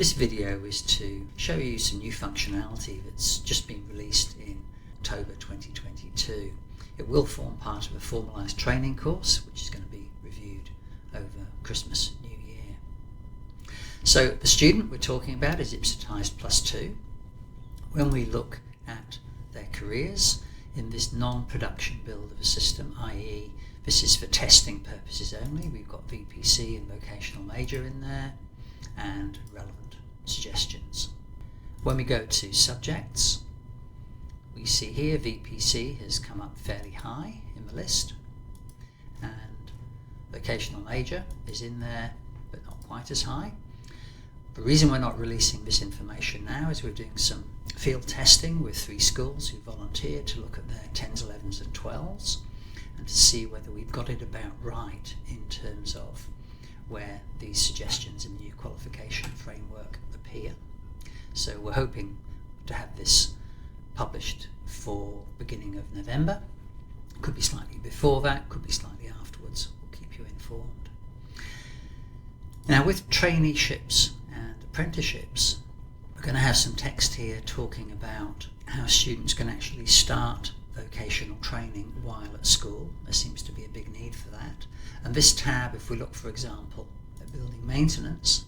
This video is to show you some new functionality that's just been released in October 2022. It will form part of a formalised training course which is going to be reviewed over Christmas, New Year. So the student we're talking about is Ipsitized +2. When we look at their careers in this non-production build of a system, i.e. this is for testing purposes only, we've got VPC and vocational major in there and relevant suggestions. When we go to subjects, we see here VPC has come up fairly high in the list and vocational major is in there but not quite as high. The reason we're not releasing this information now is we're doing some field testing with 3 schools who volunteered to look at their 10s, 11s and 12s and to see whether we've got it about right in terms of where these suggestions in the new qualification framework appear. So we're hoping to have this published for beginning of November. Could be slightly before that, could be slightly afterwards. We'll keep you informed. Now with traineeships and apprenticeships, we're going to have some text here talking about how students can actually start vocational training while at school. There seems to be a big need for that. And this tab, if we look for example at building maintenance,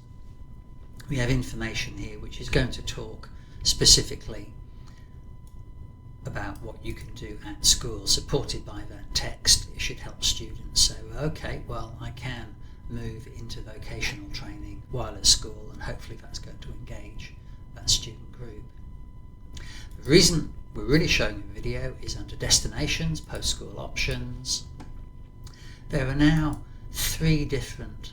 we have information here which is going to talk specifically about what you can do at school, supported by that text. It should help students say, okay, well, I can move into vocational training while at school, and hopefully that's going to engage that student group. The reason we're really showing a video is under destinations, post-school options. There are now 3 different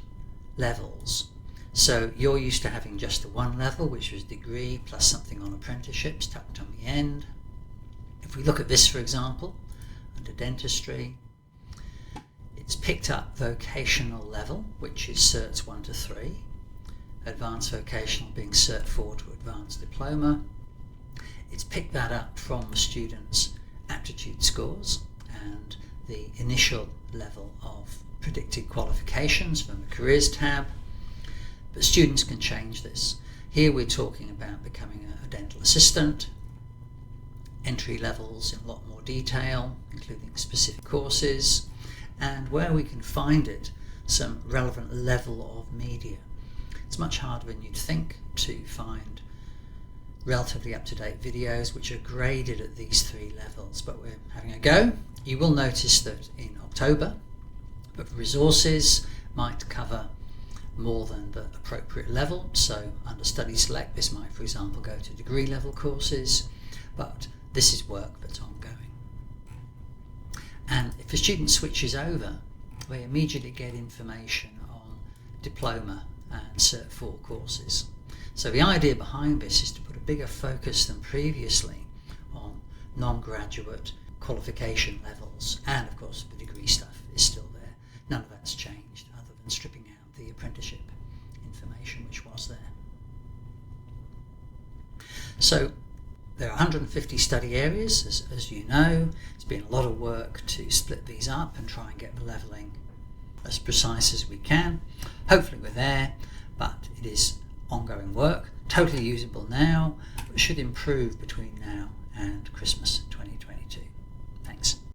levels. So you're used to having just the one level, which was degree plus something on apprenticeships tucked on the end. If we look at this, for example, under dentistry, it's picked up vocational level, which is certs 1 to 3, advanced vocational being cert 4 to advanced diploma. It's picked that up from the students' aptitude scores and the initial level of predicted qualifications from the careers tab. But students can change this. Here we're talking about becoming a dental assistant, entry levels in a lot more detail, including specific courses, and where we can find it, some relevant level of media. It's much harder than you'd think to find relatively up-to-date videos which are graded at these 3 levels, but we're having a go. You will notice that in October, but resources might cover more than the appropriate level. So under Study Select, this might, for example, go to degree level courses, but this is work that's ongoing. And if a student switches over, they immediately get information on diploma and Cert 4 courses. So the idea behind this is to put a bigger focus than previously on non-graduate qualification levels, and of course the degree stuff is still there. None of that's changed other than stripping out the apprenticeship information which was there. So there are 150 study areas, as you know. It's been a lot of work to split these up and try and get the levelling as precise as we can. Hopefully we're there, but it is ongoing work, totally usable now, but should improve between now and Christmas 2022. Thanks.